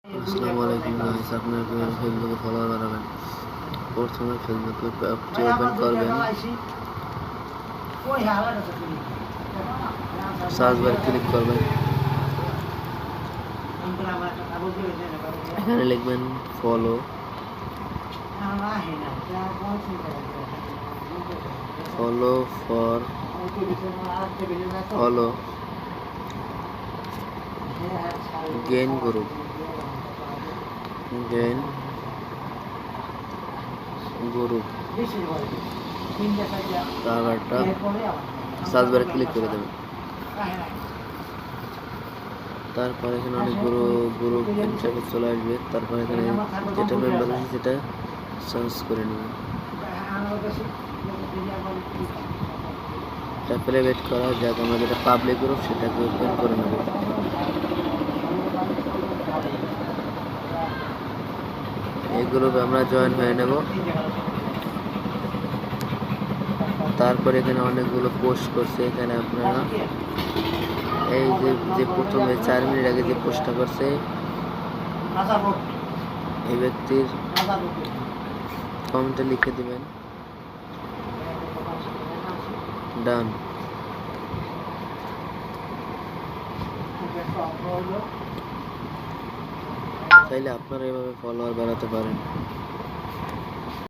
আসসালামু আলাইকুম গাইস, আপনারা কিভাবে ফেসবুকে ফলোয়ার বাড়াবেন। প্রথমে ফেসবুকে অ্যাপটি ওপেন করবেন, সার্চ বারে ক্লিক করবেন, এখানে লিখবেন follow for follow gain group তারটা সার্চ বারে ক্লিক করে দেবেন। তারপর এখানে অনেক গ্রুপ ইন্টারফেস চলে আসবে। তারপর এখানে যেটা মেম্বার আছে সেটা সার্চ করে নেবেন। এটা প্রাইভেট করা যাক, আমরা যেটা পাবলিক গ্রুপ সেটাকে ওপেন করে নেব। এই গ্রুপে আমরা জয়েন হয়ে নেব। তারপর এখানে অনেকগুলো পোস্ট করছে, এখানে আপনারা এই যে প্রথমে 4 মিনিট আগে যে পোস্টটা করছে এই ব্যক্তির কমেন্টে লিখে দিবেন ডান। চাইলে আপনারা এভাবে ফলোয়ার বাড়াতে পারেন।